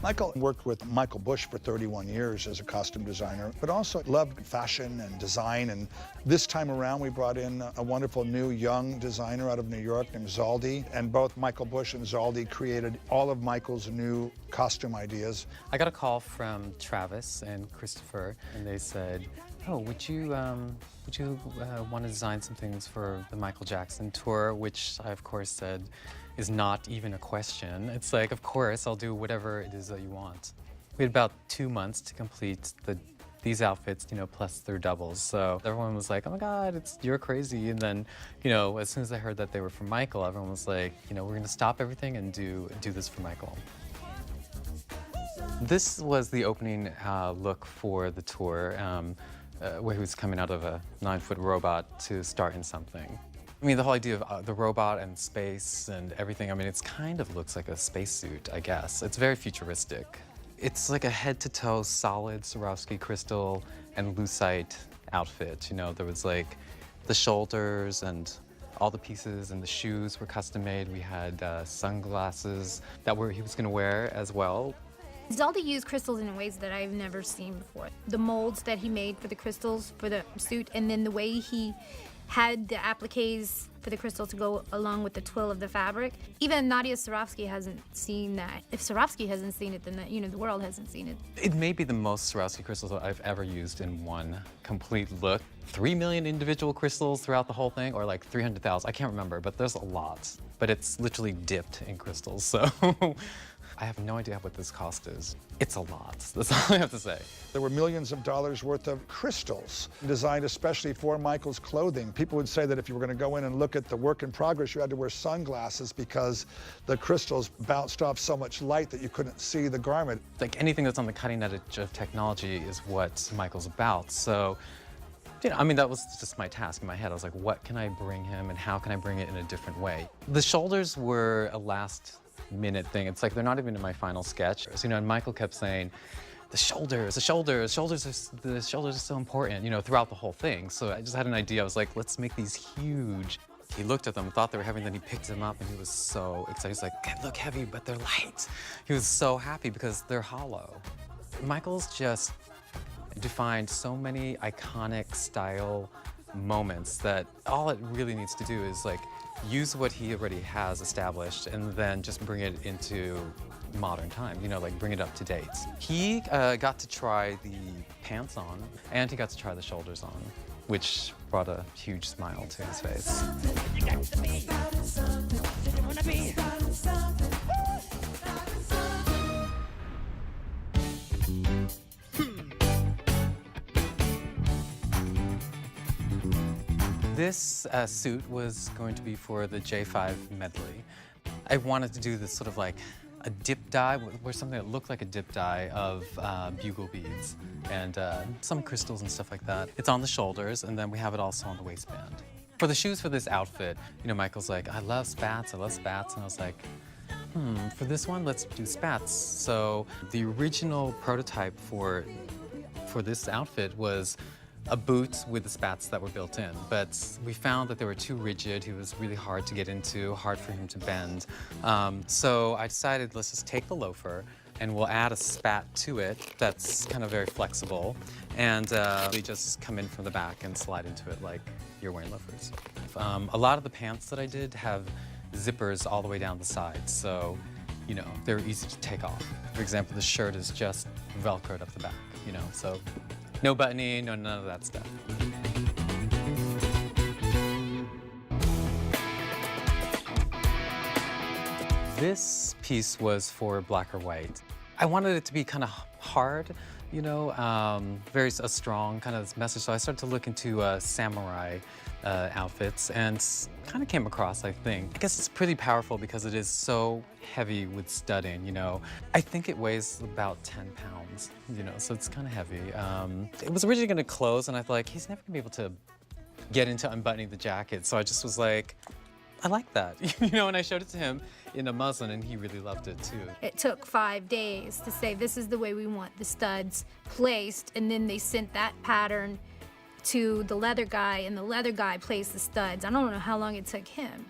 Michael worked with Michael Bush for 31 years as a costume designer, but also loved fashion and design. And this time around, we brought in a wonderful new young designer out of New York named Zaldi. And both Michael Bush and Zaldi created all of Michael's new costume ideas. I got a call from Travis and Christopher, and they said, "Oh, would you want to design some things for the Michael Jackson tour?" Which I, of course, said is not even a question. It's like, of course, I'll do whatever it is that you want. We had about 2 months to complete these outfits, plus their doubles. So everyone was like, "Oh my God, you're crazy." And then, as soon as I heard that they were from Michael, everyone was like, "We're gonna stop everything and do this for Michael." This was the opening look for the tour, where he was coming out of a 9-foot robot to start in something. I mean, the whole idea of the robot and space and everything, I mean, it kind of looks like a spacesuit, I guess. It's very futuristic. It's like a head-to-toe solid Swarovski crystal and lucite outfit. There was like the shoulders and all the pieces, and the shoes were custom made. We had sunglasses that he was gonna wear as well. Zaldi used crystals in ways that I've never seen before. The molds that he made for the crystals for the suit, and then the way he had the appliques for the crystal to go along with the twill of the fabric. Even Nadia Swarovski hasn't seen that. If Swarovski hasn't seen it, then the world hasn't seen it. It may be the most Swarovski crystals that I've ever used in one complete look. 3 million individual crystals throughout the whole thing, or like 300,000, I can't remember, but there's a lot. But it's literally dipped in crystals, so I have no idea what this cost is. It's a lot, that's all I have to say. There were millions of dollars worth of crystals designed especially for Michael's clothing. People would say that if you were going to go in and look at the work in progress, you had to wear sunglasses because the crystals bounced off so much light that you couldn't see the garment. Like anything that's on the cutting edge of technology is what Michael's about. So, I mean, that was just my task in my head. I was like, what can I bring him and how can I bring it in a different way? The shoulders were a last-minute thing. It's like they're not even in my final sketch. So, and Michael kept saying, the shoulders are so important, throughout the whole thing. So I just had an idea. I was like, let's make these huge. He looked at them, thought they were heavy, and then he picked them up, and he was so excited. He's like, they look heavy, but they're light. He was so happy because they're hollow. Michael's just defined so many iconic style moments that all it really needs to do is like use what he already has established and then just bring it into modern time, like bring it up to date. He got to try the pants on and he got to try the shoulders on, which brought a huge smile to his face. This suit was going to be for the J5 medley. I wanted to do this sort of like a dip dye, or something that looked like a dip dye of bugle beads and some crystals and stuff like that. It's on the shoulders, and then we have it also on the waistband. For the shoes for this outfit, Michael's like, I love spats, and I was like, for this one, let's do spats. So the original prototype for this outfit was a boot with the spats that were built in, but we found that they were too rigid. He was really hard to get into, hard for him to bend. So I decided, let's just take the loafer and we'll add a spat to it that's kind of very flexible, and we just come in from the back and slide into it like you're wearing loafers. A lot of the pants that I did have zippers all the way down the sides, so they're easy to take off. For example, the shirt is just Velcroed up the back, so no buttoning, none of that stuff. This piece was for black or white. I wanted it to be kind of hard, very a strong kind of message. So I started to look into samurai outfits and kind of came across, I think. I guess it's pretty powerful because it is so heavy with studding, I think it weighs about 10 pounds, so it's kind of heavy. It was originally going to close, and I thought, like, he's never going to be able to get into unbuttoning the jacket. So I just was like, I like that, and I showed it to him in a muslin, and he really loved it too. It took 5 days to say, this is the way we want the studs placed, and then they sent that pattern to the leather guy, and the leather guy placed the studs. I don't know how long it took him.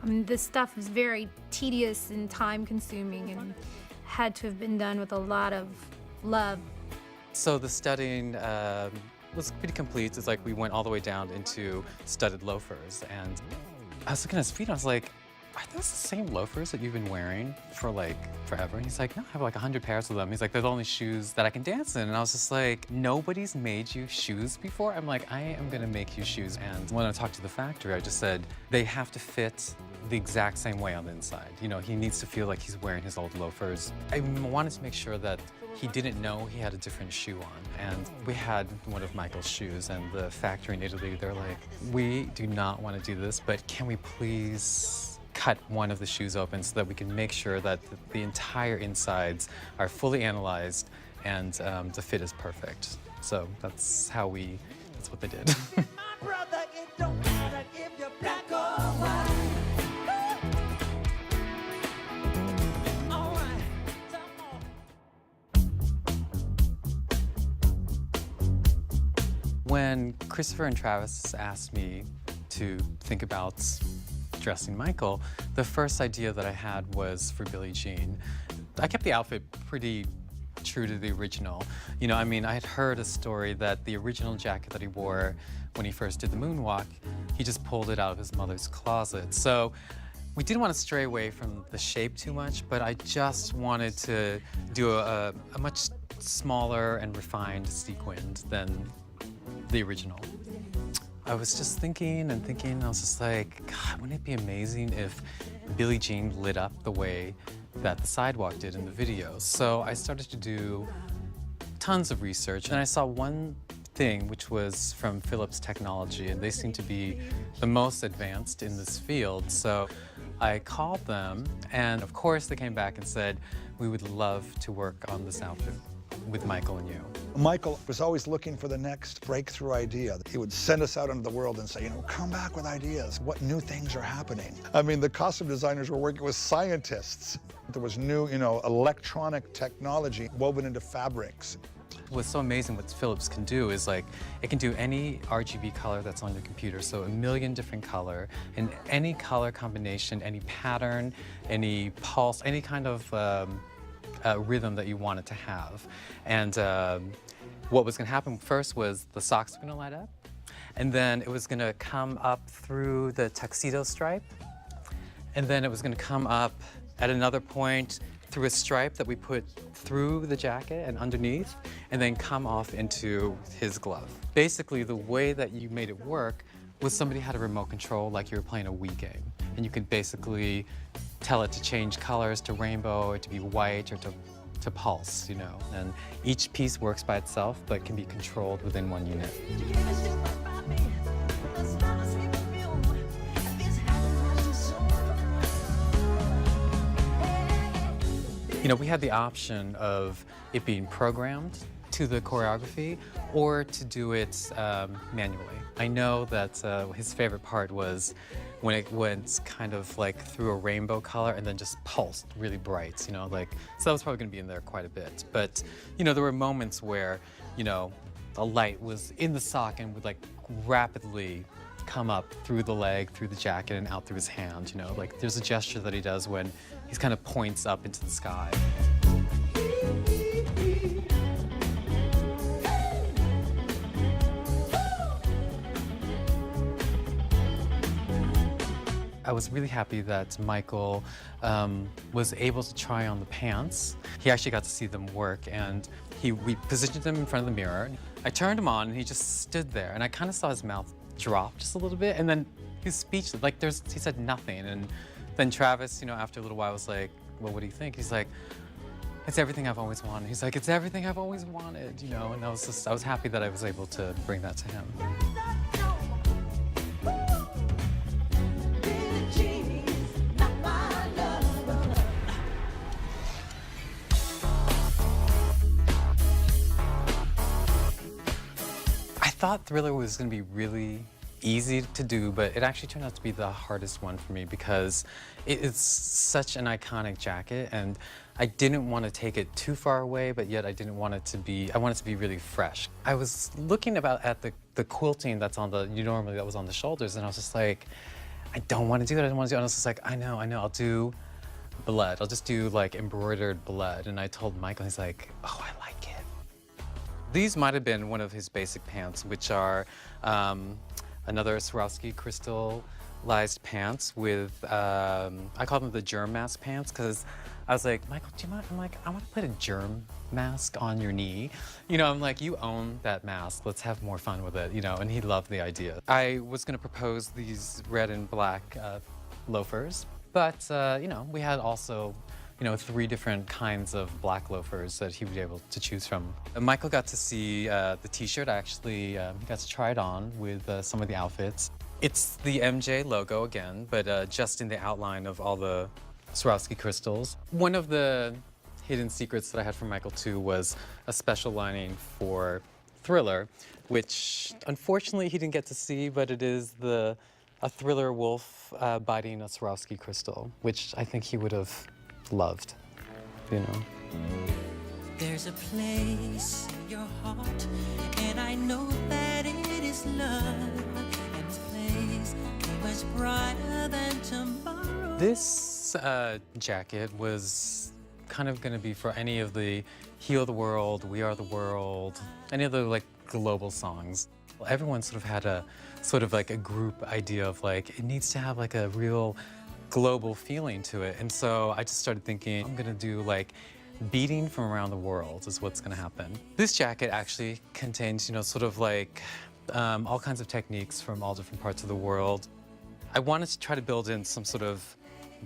I mean, this stuff is very tedious and time-consuming and had to have been done with a lot of love. So the studying was pretty complete. It's like we went all the way down into studded loafers, and I was looking at his feet and I was like, are those the same loafers that you've been wearing for like forever? And he's like, no, I have like 100 pairs of them. He's like, they're the only shoes that I can dance in. And I was just like, nobody's made you shoes before? I'm like, I am gonna make you shoes. And when I talked to the factory, I just said, they have to fit the exact same way on the inside. You know, he needs to feel like he's wearing his old loafers. I wanted to make sure that he didn't know he had a different shoe on. And we had one of Michael's shoes, and the factory in Italy, they're like, we do not want to do this, but can we please cut one of the shoes open so that we can make sure that the entire insides are fully analyzed and the fit is perfect. So that's what they did. My brother, it don't matter if you're black or white. All right, When Christopher and Travis asked me to think about dressing Michael, the first idea that I had was for Billie Jean. I kept the outfit pretty true to the original. You know, I mean, I had heard a story that the original jacket that he wore when he first did the moonwalk, he just pulled it out of his mother's closet. So we didn't want to stray away from the shape too much, but I just wanted to do a much smaller and refined sequin than the original. I was just thinking and thinking, and I was just like, God, wouldn't it be amazing if Billie Jean lit up the way that the sidewalk did in the video? So I started to do tons of research, and I saw one thing, which was from Philips Technology, and they seem to be the most advanced in this field. So I called them, and of course they came back and said, we would love to work on this outfit with Michael and you. Michael was always looking for the next breakthrough idea. He would send us out into the world and say, you know, come back with ideas. What new things are happening? I mean, the costume designers were working with scientists. There was new, you know, electronic technology woven into fabrics. What's so amazing what Philips can do is like, it can do any RGB color that's on your computer, so a million different color, and any color combination, any pattern, any pulse, any kind of rhythm that you want it to have. And what was gonna happen first was the socks were gonna light up, and then it was gonna come up through the tuxedo stripe, and then it was gonna come up at another point through a stripe that we put through the jacket and underneath, and then come off into his glove. Basically, the way that you made it work was somebody had a remote control like you were playing a Wii game. And you could basically tell it to change colors to rainbow, or to be white, or to pulse, you know. And each piece works by itself, but can be controlled within one unit. You know, we had the option of it being programmed to the choreography or to do it manually. I know that his favorite part was when it went kind of like through a rainbow color and then just pulsed really bright, you know, like, so that was probably gonna be in there quite a bit. But, you know, there were moments where, you know, a light was in the sock and would like rapidly come up through the leg, through the jacket, and out through his hand, you know, like there's a gesture that he does when he kind of points up into the sky. I was really happy that Michael was able to try on the pants. He actually got to see them work, and we positioned them in front of the mirror. I turned him on, and he just stood there, and I kind of saw his mouth drop just a little bit, and then he was speechless. Like, he said nothing, and then Travis, you know, after a little while was like, well, what do you think? He's like, it's everything I've always wanted. He's like, it's everything I've always wanted, you know, and I was happy that I was able to bring that to him. I thought Thriller was going to be really easy to do, but it actually turned out to be the hardest one for me because it is such an iconic jacket, and I didn't want to take it too far away, but yet I didn't want it to be, I want it to be really fresh. I was looking at the quilting that's on that was on the shoulders, and I was just like, I don't want to do it, I don't want to do it. And I was just like, I know, I'll do blood. I'll just do like embroidered blood. And I told Michael, he's like, oh, I like it. These might have been one of his basic pants, which are another Swarovski crystallized pants with, I call them the germ mask pants, because I was like, Michael, do you mind? I'm like, I want to put a germ mask on your knee. You know, I'm like, you own that mask. Let's have more fun with it, you know, and he loved the idea. I was going to propose these red and black loafers, but, you know, we had also, you know, 3 different kinds of black loafers that he would be able to choose from. Michael got to see the t-shirt. I actually got to try it on with some of the outfits. It's the MJ logo again, but just in the outline of all the Swarovski crystals. One of the hidden secrets that I had from Michael too was a special lining for Thriller, which unfortunately he didn't get to see, but it is a Thriller wolf biting a Swarovski crystal, which I think he would have loved, you know. There's a place in your heart, and I know that it is love. And this place is much brighter than tomorrow. This jacket was kind of going to be for any of the Heal the World, We Are the World, any of the like global songs. Everyone sort of had a sort of like a group idea of like, it needs to have like a real global feeling to it. And so I just started thinking, I'm gonna do like beating from around the world is what's gonna happen. This jacket actually contains, you know, sort of like all kinds of techniques from all different parts of the world. I wanted to try to build in some sort of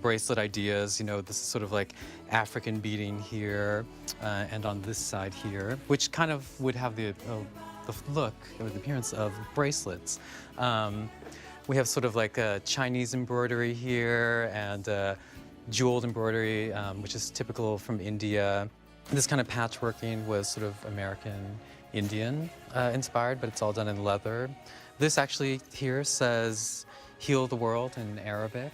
bracelet ideas, you know, this is sort of like African beading here and on this side here, which kind of would have the look or the appearance of bracelets. We have sort of like a Chinese embroidery here and jeweled embroidery, which is typical from India. This kind of patchworking was sort of American Indian inspired, but it's all done in leather. This actually here says Heal the World in Arabic.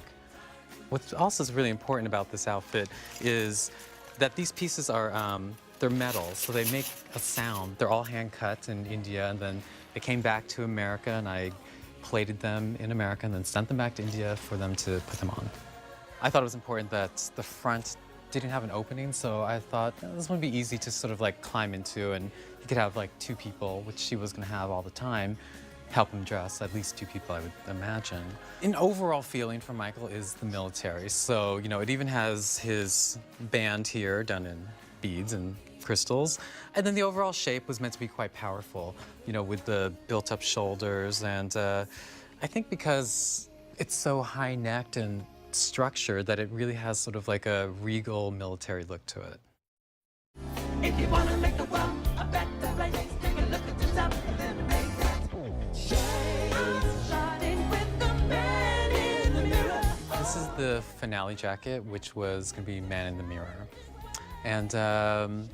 What also is really important about this outfit is that these pieces are, they're metal, so they make a sound. They're all hand cut in India, and then they came back to America, and I plated them in America and then sent them back to India for them to put them on. I thought it was important that the front didn't have an opening, so I thought this would be easy to sort of like climb into, and you could have like 2 people, which she was gonna have all the time, help him dress, at least 2 people I would imagine. An overall feeling for Michael is the military. So, you know, it even has his band here done in beads and crystals. And then the overall shape was meant to be quite powerful, you know, with the built up shoulders. And I think because it's so high-necked and structured that it really has sort of like a regal military look to it. If you wanna make the world a better place, take a look at yourself and then make that shine. Shining with the man in the mirror. This is the finale jacket, which was gonna be Man in the Mirror. And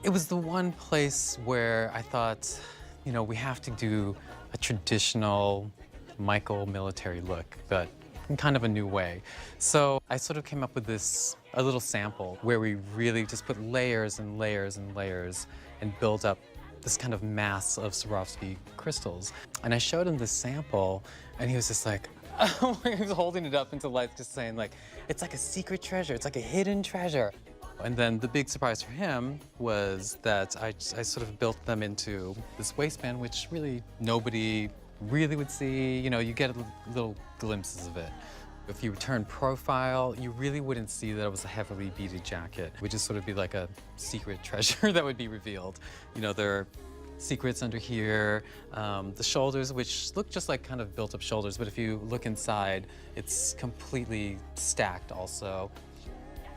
it was the one place where I thought, you know, we have to do a traditional Michael military look, but in kind of a new way. So I sort of came up with a little sample where we really just put layers and layers and layers and build up this kind of mass of Swarovski crystals. And I showed him this sample, and he was just like, oh, he was holding it up into life, just saying like, it's like a secret treasure, it's like a hidden treasure. And then the big surprise for him was that I sort of built them into this waistband, which really nobody really would see. You know, you get little glimpses of it. If you turn profile, you really wouldn't see that it was a heavily beaded jacket. It would just sort of be like a secret treasure that would be revealed. You know, there are secrets under here, the shoulders, which look just like kind of built up shoulders, but if you look inside, it's completely stacked also,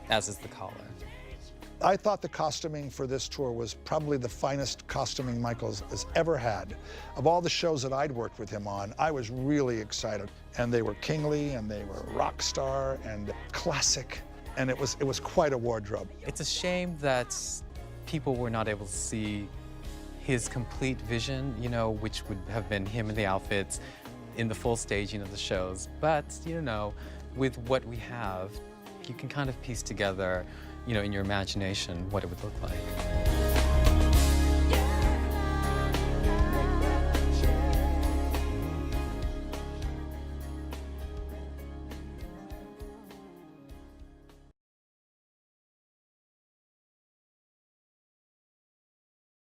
as is the collar. I thought the costuming for this tour was probably the finest costuming Michael has ever had. Of all the shows that I'd worked with him on, I was really excited. And they were kingly, and they were rock star, and classic, and it was quite a wardrobe. It's a shame that people were not able to see his complete vision, you know, which would have been him in the outfits in the full staging of the shows. But, you know, with what we have, you can kind of piece together, you know, in your imagination what it would look like.